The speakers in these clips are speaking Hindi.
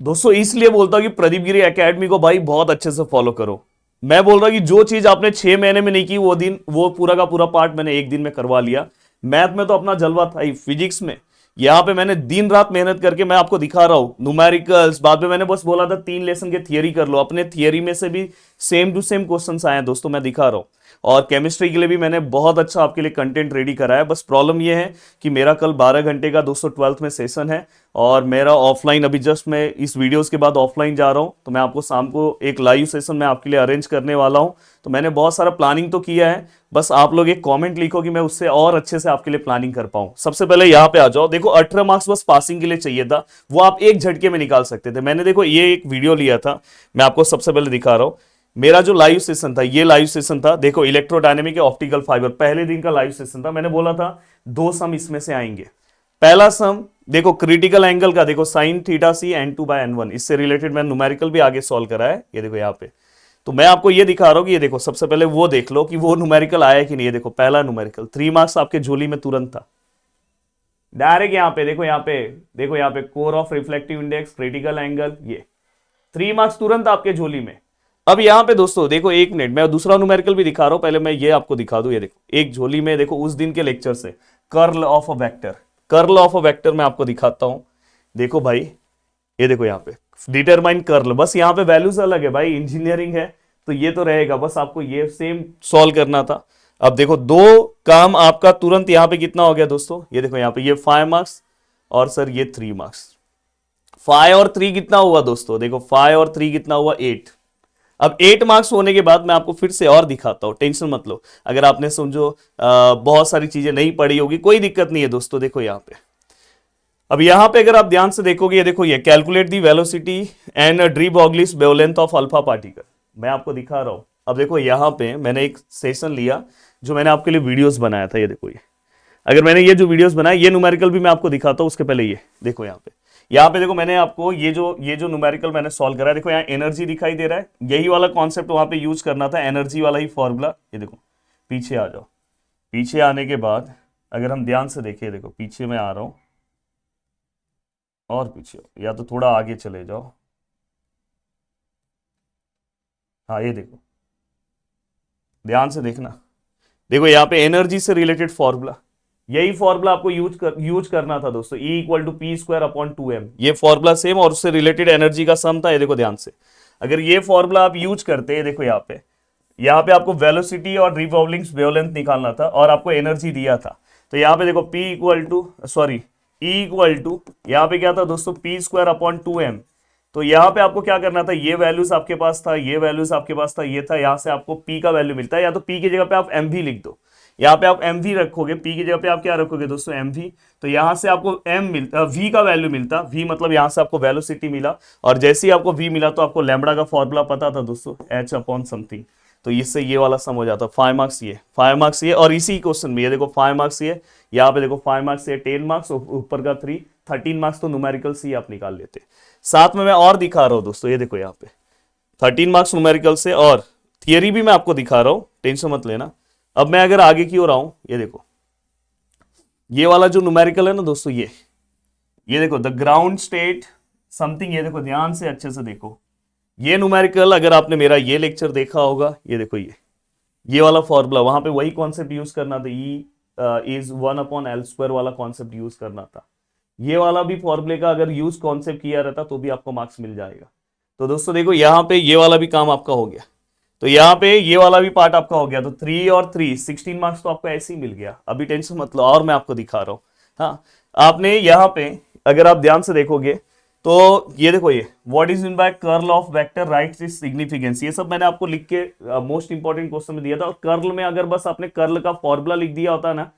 दोस्तों इसलिए बोलता हूं कि प्रदीप गिरी एकेडमी को भाई बहुत अच्छे से फॉलो करो। मैं बोल रहा हूं कि जो चीज आपने 6 महीने में नहीं की वो पूरा का पूरा पार्ट मैंने एक दिन में करवा लिया। मैथ में तो अपना जलवा था ही, फिजिक्स में यहां पे मैंने दिन रात मेहनत करके मैं आपको दिखा रहा हूं न्यूमेरिकल्स। बाद में मैंने बस बोला था 3 लेसन के थियरी कर लो, अपने थियरी में से भी सेम टू सेम क्वेश्चंस आए हैं दोस्तों, मैं दिखा रहा हूं। और केमिस्ट्री के लिए भी मैंने बहुत अच्छा आपके लिए कंटेंट रेडी करा है। बस प्रॉब्लम यह है कि मेरा कल 12 घंटे का दोस्तों 12th में सेशन है और मेरा ऑफलाइन अभी जस्ट मैं इस वीडियोस के बाद ऑफलाइन जा रहा हूं, तो मैं आपको शाम को एक लाइव सेशन मैं आपके लिए अरेंज करने वाला हूं। तो मैंने बहुत सारा प्लानिंग तो किया है, बस आप लोग एक कमेंट लिखो कि मैं उससे और अच्छे से आपके लिए प्लानिंग कर पाऊं। सबसे पहले यहां पे आ जाओ। देखो 18 मार्क्स बस पासिंग के लिए चाहिए था, वो आप एक झटके में निकाल सकते थे। मैंने देखो ये एक वीडियो लिया था, मैं आपको सबसे पहले दिखा रहा हूं। मेरा जो लाइव सेशन था, ये लाइव सेशन था, देखो इलेक्ट्रोडायनेमिक ऑप्टिकल फाइबर, पहले दिन का लाइव सेशन था। मैंने बोला था 2 सम इसमें से आएंगे। पहला सम देखो क्रिटिकल एंगल का, देखो साइन थीटा सी n2/n1, इससे रिलेटेड मैंने न्यूमेरिकल भी आगे सॉल्व करा है। ये देखो यहाँ पे, तो मैं आपको ये दिखा रहा हूं कि ये देखो सबसे पहले वो देख लो कि वो न्यूमेरिकल आया कि नहीं। ये देखो पहला न्यूमेरिकल 3 मार्क्स आपके झोली में तुरंत था डायरेक्ट। यहाँ पे देखो, यहाँ पे देखो, यहाँ पे core of reflective index, critical angle, ये 3 मार्क्स तुरंत आपके झोली में। अब यहाँ पे दोस्तों देखो 1 मिनट, मैं दूसरा न्यूमेरिकल भी दिखा रहा हूं, पहले मैं ये आपको दिखा दूं। ये देखो एक झोली में, देखो उस दिन के लेक्चर से curl of a vector, curl of a vector मैं आपको दिखाता हूं। देखो भाई, ये देखो यहाँ पे डिटरमाइन कर्ल, बस यहाँ पे वैल्यूज अलग है भाई, इंजीनियरिंग है तो ये तो रहेगा, बस आपको ये सेम सॉल्व करना था। अब देखो 2 काम आपका तुरंत यहाँ पे कितना हो गया दोस्तों, ये देखो यहाँ पे ये 5 मार्क्स और सर ये 3 मार्क्स। 5 और 3 कितना हुआ दोस्तों, देखो 5 और 3 कितना हुआ 8। अब 8 मार्क्स होने के बाद मैं आपको फिर से और दिखाता हूं, टेंशन मत लो। अगर आपने समझो बहुत सारी चीजें नहीं पढ़ी होगी, कोई दिक्कत नहीं है दोस्तों। देखो यहाँ पे, अब यहाँ पे अगर आप ध्यान से देखोगे, ये देखो ये calculate the velocity and de Broglie's wavelength of alpha particle, मैं आपको दिखा रहा हूं। अब देखो यहाँ पे मैंने एक सेशन लिया जो मैंने आपके लिए वीडियोस बनाया था। ये देखो, ये अगर मैंने ये जो वीडियोस बनाया, ये न्यूमेरिकल भी मैं आपको दिखाता हूं। उसके पहले ये देखो यहाँ पे देखो मैंने आपको ये जो न्यूमेरिकल मैंने सॉल्व करा है, देखो यहाँ एनर्जी दिखाई दे रहा है, यही वाला कॉन्सेप्ट वहां पे यूज करना था, एनर्जी वाला ही फॉर्मूला। ये देखो पीछे आ जाओ, पीछे आने के बाद अगर हम ध्यान से देखें, देखो पीछे मैं आ रहा हूं और पीछे या तो थोड़ा आगे चले जाओ। हाँ ये देखो, ध्यान से देखना, देखो यहाँ पे एनर्जी से रिलेटेड फॉर्मूला, यही फॉर्मूला आपको यूज करना था दोस्तों, E = p²/2m, ये फॉर्मूला सेम और उससे रिलेटेड एनर्जी का सम था। ये देखो ध्यान से, अगर ये फॉर्मूला आप यूज करते, देखो यहाँ पे आपको वेलोसिटी और रिवॉल्विंग वेवलेंथ निकालना था और आपको एनर्जी दिया था। तो यहाँ पे देखो यहाँ पे क्या था दोस्तों, p²/2m। तो यहाँ पे आपको क्या करना था, ये वैल्यूज आपके पास था, ये वैल्यूज आपके पास था, ये था, यहाँ से आपको p का वैल्यू मिलता है, या तो p की जगह पे आप mv लिख दो। यहाँ पे आप mv रखोगे, p की जगह पे आप क्या रखोगे दोस्तों, mv। तो यहाँ से आपको v का वैल्यू मिलता, v मतलब यहाँ से आपको वेलोसिटी मिला, और जैसे ही आपको v मिला तो आपको लैम्बडा का फॉर्मूला पता था दोस्तों, h/समथिंग। तो इससे ये वाला सम हो जाता, 5 मार्क्स ये, 5 मार्क्स ये, और इसी क्वेश्चन में ये देखो 5 मार्क्स ये, यहाँ पे देखो 5 मार्क्स ये, 10 मार्क्स, ऊपर का 13 मार्क्स तो न्यूमेरिकल से ही आप निकाल लेते। साथ में मैं और दिखा रहा हूं दोस्तों, ये देखो यहाँ पे 13 मार्क्स न्यूमेरिकल से, और थियरी भी मैं आपको दिखा रहा हूं, टेंशन मत लेना। अब मैं अगर आगे की ओर आऊं, ये देखो ये वाला जो न्यूमेरिकल है ना दोस्तों, ये देखो द ग्राउंड स्टेट समथिंग, ये देखो ध्यान से अच्छे से देखो, ये न्यूमेरिकल अगर आपने मेरा ये लेक्चर देखा होगा, ये देखो ये वाला फॉर्मूला, वहां पे वही कॉन्सेप्ट यूज करना था, E = 1/L² वाला कॉन्सेप्ट यूज करना था। ये वाला भी फॉर्मूले का अगर यूज कॉन्सेप्ट किया रहता तो भी आपको मार्क्स मिल जाएगा। तो दोस्तों देखो यहाँ पे ये वाला भी काम आपका हो गया, तो यहाँ पे ये वाला भी पार्ट आपका हो गया। तो 3 और 3 16 मार्क्स तो आपको ऐसे ही मिल गया। अभी टेंशन मत लो, और मैं आपको दिखा रहा हूँ। हाँ, आपने यहाँ पे अगर आप ध्यान से देखोगे तो ये देखो, ये what is mean by curl of vector rights is significance, ये सब मैंने आपको लिख के मोस्ट इंपॉर्टेंट क्वेश्चन में दिया था। और कर्ल में अगर बस आपने कर्ल का फॉर्मूला लिख दिया होता ना,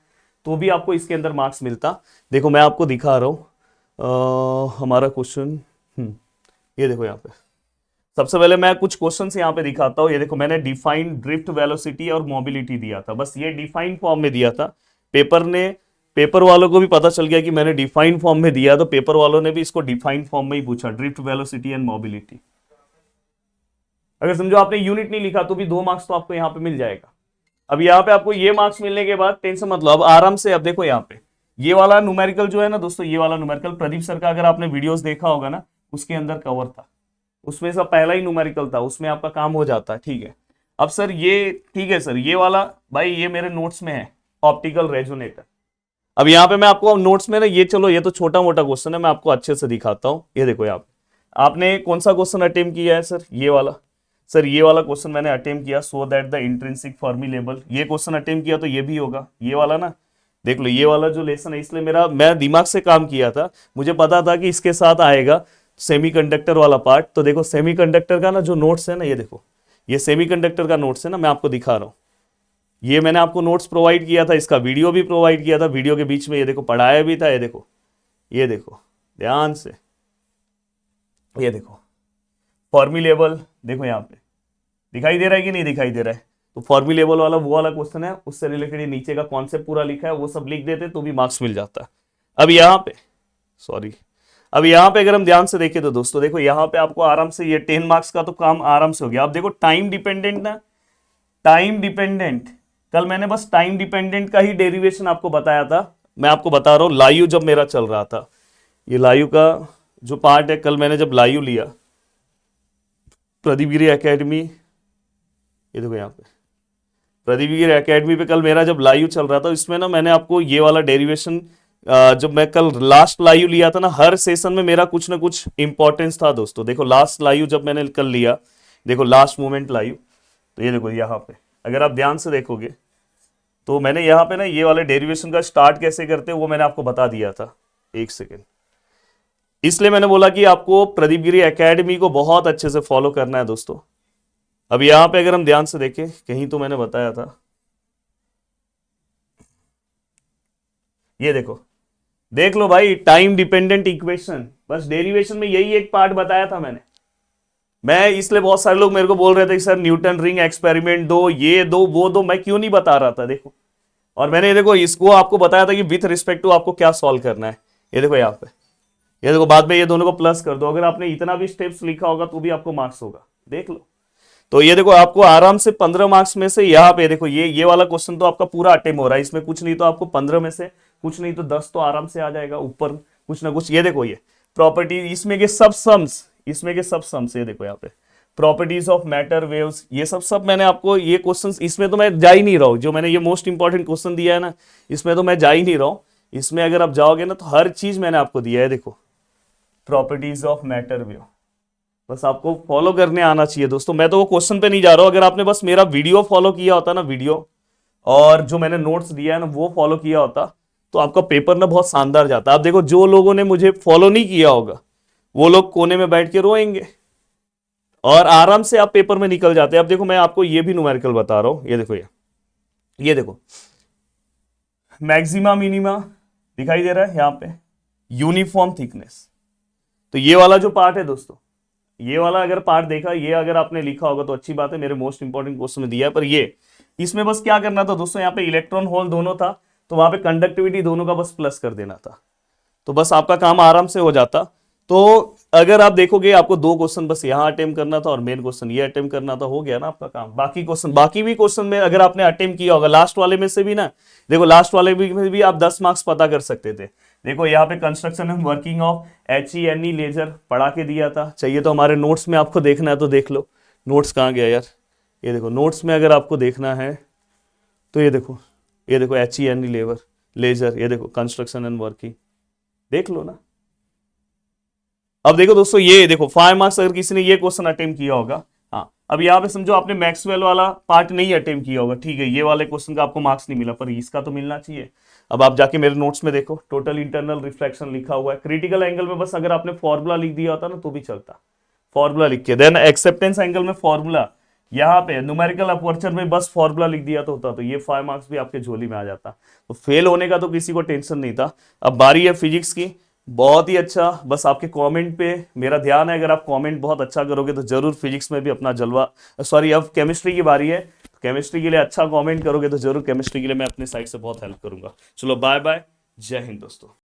तो भी आपको इसके अंदर मार्क्स मिलता। देखो मैं आपको दिखा रहा हूँ हमारा क्वेश्चन, ये देखो यहाँ पे सबसे पहले मैं कुछ क्वेश्चंस यहाँ पे दिखाता हूँ। ये देखो मैंने डिफाइन ड्रिफ्ट वेलोसिटी और मोबिलिटी दिया था, बस ये डिफाइन फॉर्म में दिया था। पेपर वालों को भी पता चल गया कि मैंने डिफाइन फॉर्म में दिया, तो पेपर वालों ने भी इसको डिफाइन फॉर्म में ही पूछा, ड्रिफ्ट वेलोसिटी एंड मोबिलिटी। अगर समझो आपने यूनिट नहीं लिखा तो भी 2 मार्क्स तो आपको यहाँ पे मिल जाएगा। अब यहाँ पे आपको ये मार्क्स मिलने के बाद टेंशन मत लो, अब आराम से। अब देखो यहाँ पे ये वाला न्यूमेरिकल जो है ना दोस्तों, ये वाला न्यूमेरिकल प्रदीप सर का अगर आपने वीडियोस देखा होगा ना, उसके अंदर कवर था, उसमें से पहला ही न्यूमेरिकल था, उसमें आपका काम हो जाता है। ठीक है, अब सर ये ठीक है सर, ये वाला भाई ये मेरे नोट्स में है, ऑप्टिकल रेजोनेटर। अब यहाँ पे मैं आपको नोट्स में ना ये, चलो ये तो छोटा मोटा क्वेश्चन है, मैं आपको अच्छे से दिखाता हूँ। ये देखो यहाँ पे आपने कौन सा क्वेश्चन अटेम्प्ट किया है सर, ये वाला। सर ये वाला क्वेश्चन मैंने अटेम्प्ट किया, so that the intrinsic Fermi level, ये क्वेश्चन अटेम्प्ट किया तो ये भी होगा, ये वाला ना। देख लो ये वाला जो लेसन है, इसलिए मैं दिमाग से काम किया था, मुझे पता था कि इसके साथ आएगा सेमीकंडक्टर वाला पार्ट। तो देखो सेमीकंडक्टर का ना जो नोट्स है ना, ये देखो ये सेमीकंडक्टर का नोट्स है ना, मैं आपको दिखा रहा हूँ। ये मैंने आपको नोट्स प्रोवाइड किया था, इसका वीडियो भी प्रोवाइड किया था, वीडियो के बीच में ये देखो पढ़ाया भी था। ये देखो ध्यान से, ये देखो फॉर्म्युलेबल, देखो यहाँ पे दिखाई दे रहा है कि नहीं दिखाई दे रहा है। तो फॉर्म्युलेबल वाला वो वाला क्वेश्चन है, उससे रिलेटेड नीचे का कॉन्सेप्ट पूरा लिखा है, वो सब लिख देते तो भी मार्क्स मिल जाता है। अब यहाँ पे सॉरी, अब यहाँ पे अगर हम ध्यान से देखें तो दोस्तों देखो यहाँ पे आपको आराम से ये 10 मार्क्स का तो काम आराम से हो गया। अब देखो टाइम डिपेंडेंट ना, टाइम डिपेंडेंट, कल मैंने बस टाइम डिपेंडेंट का ही डेरिवेशन आपको बताया था। मैं आपको बता रहा हूँ लायू जब मेरा चल रहा था, ये लायू का जो पार्ट है, कल मैंने जब लायू लिया प्रदीपगिरी एकेडमी, ये देखो यहाँ पे प्रदीपगिरी एकेडमी पे कल मेरा जब लाइव चल रहा था, इसमें ना मैंने आपको ये वाला डेरिवेशन, जब मैं कल लास्ट लाइव लिया था ना, हर सेशन में मेरा कुछ ना कुछ इंपॉर्टेंस था दोस्तों। देखो लास्ट लाइव जब मैंने कल लिया, देखो लास्ट मोमेंट लाइव, तो ये देखो यहाँ पे अगर आप ध्यान से देखोगे तो मैंने यहाँ पे ना ये वाले डेरिवेशन का स्टार्ट कैसे करते हैं वो मैंने आपको बता दिया था। एक सेकेंड, इसलिए मैंने बोला कि आपको प्रदीपगिरी एकेडमी को बहुत अच्छे से फॉलो करना है दोस्तों। अब यहां पे अगर हम ध्यान से देखें, कहीं तो मैंने बताया था, ये देखो देख लो भाई, टाइम डिपेंडेंट इक्वेशन, बस डेरिवेशन में यही एक पार्ट बताया था मैं इसलिए बहुत सारे लोग मेरे को बोल रहे थे कि सर न्यूटन रिंग एक्सपेरिमेंट दो, ये दो वो दो, मैं क्यों नहीं बता रहा था देखो। और मैंने देखो इसको आपको बताया था कि विथ रिस्पेक्ट टू आपको क्या सॉल्व करना है। ये देखो यहाँ पे, ये देखो बाद में ये दोनों को प्लस कर दो, अगर आपने इतना भी स्टेप्स लिखा होगा तो भी आपको मार्क्स होगा, देख लो। तो ये देखो आपको आराम से 15 मार्क्स में से यहाँ पे देखो ये वाला क्वेश्चन तो आपका पूरा अटेम्प्ट हो रहा है, इसमें कुछ नहीं तो आपको 15 में से कुछ नहीं तो 10 तो आराम से आ जाएगा, ऊपर कुछ ना कुछ। ये देखो ये प्रॉपर्टी, इसमें के सब सम्स, ये देखो यहाँ पे प्रॉपर्टीज ऑफ मैटर वेव्स, ये सब मैंने आपको ये क्वेश्चंस, इसमें तो मैं जा ही नहीं रहा हूँ, जो मैंने ये मोस्ट इंपॉर्टेंट क्वेश्चन दिया है ना, इसमें तो मैं जा ही नहीं रहा हूँ। इसमें अगर आप जाओगे ना तो हर चीज मैंने आपको दिया है, देखो प्रॉपर्टीज ऑफ मैटर वेव, बस आपको फॉलो करने आना चाहिए दोस्तों। मैं तो वो क्वेश्चन पे नहीं जा रहा हूं, अगर आपने बस मेरा वीडियो फॉलो किया होता ना, वीडियो और जो मैंने नोट्स दिया है ना वो फॉलो किया होता, तो आपका पेपर ना बहुत शानदार जाता। आप देखो जो लोगों ने मुझे फॉलो नहीं किया होगा वो लोग कोने में बैठ के रोएंगे और आराम से आप पेपर में निकल जाते हैं। अब देखो मैं आपको ये भी न्यूमेरिकल बता रहा हूं, ये देखो ये देखो मैक्सिमा मिनिमा दिखाई दे रहा है यहाँ पे, यूनिफॉर्म थिकनेस। तो ये वाला जो पार्ट है दोस्तों, ये वाला अगर पार्ट देखा, ये अगर आपने लिखा होगा तो अच्छी बात है, मेरे मोस्ट इंपॉर्टेंट क्वेश्चन में दिया है। पर ये इसमें बस क्या करना था दोस्तों, यहाँ पे इलेक्ट्रॉन होल दोनों था तो वहां पे कंडक्टिविटी दोनों का बस प्लस कर देना था, तो बस आपका काम आराम से हो जाता। तो अगर आप देखोगे आपको दो क्वेश्चन बस यहाँ अटेम्प्ट करना था और मेन क्वेश्चन ये अटेम्प्ट करना था, हो गया ना आपका काम। बाकी भी क्वेश्चन में अगर आपने अटेम्प्ट किया होगा, लास्ट वाले में से भी ना, देखो लास्ट वाले में भी आप 10 मार्क्स पता कर सकते थे। देखो यहाँ पे construction and working of HENE laser पढ़ा के दिया था, चाहिए तो हमारे नोट्स में आपको देखना है तो देख लो। नोट्स कहाँ गया यार, ये देखो नोट्स में अगर आपको देखना है तो ये देखो HENE लेजर, ये देखो कंस्ट्रक्शन एंड वर्किंग, देख लो ना। अब देखो दोस्तों, ये देखो 5 मार्क्स अगर किसी ने ये क्वेश्चन अटेम्प्ट किया होगा, हाँ अब यहाँ पे समझो आपने मैक्सवेल वाला पार्ट नहीं अटेम्प्ट किया होगा, ठीक है, ये वाले क्वेश्चन का आपको मार्क्स नहीं मिला, पर इसका तो मिलना चाहिए। अब आप जाके मेरे नोट्स में देखो, टोटल इंटरनल रिफ्लेक्शन लिखा हुआ है, क्रिटिकल एंगल में बस अगर आपने फॉर्मूला लिख दिया होता ना तो भी चलता, फॉर्मूला लिख के, देन एक्सेप्टेंस एंगल में फॉर्मूला, यहाँ पे न्यूमेरिकल अपर्चर में बस फॉर्मूला लिख दिया तो होता, तो ये 5 मार्क्स भी आपके झोली में आ जाता। तो फेल होने का तो किसी को टेंशन नहीं था। अब बारी है फिजिक्स की, बहुत ही अच्छा, बस आपके कमेंट पे मेरा ध्यान है, अगर आप कमेंट बहुत अच्छा करोगे तो जरूर फिजिक्स में भी अपना जलवा, सॉरी अब केमिस्ट्री की बारी है, केमिस्ट्री के लिए अच्छा कमेंट करोगे तो जरूर केमिस्ट्री के लिए मैं अपने साइड से बहुत हेल्प करूंगा। चलो बाय बाय, जय हिंद दोस्तों।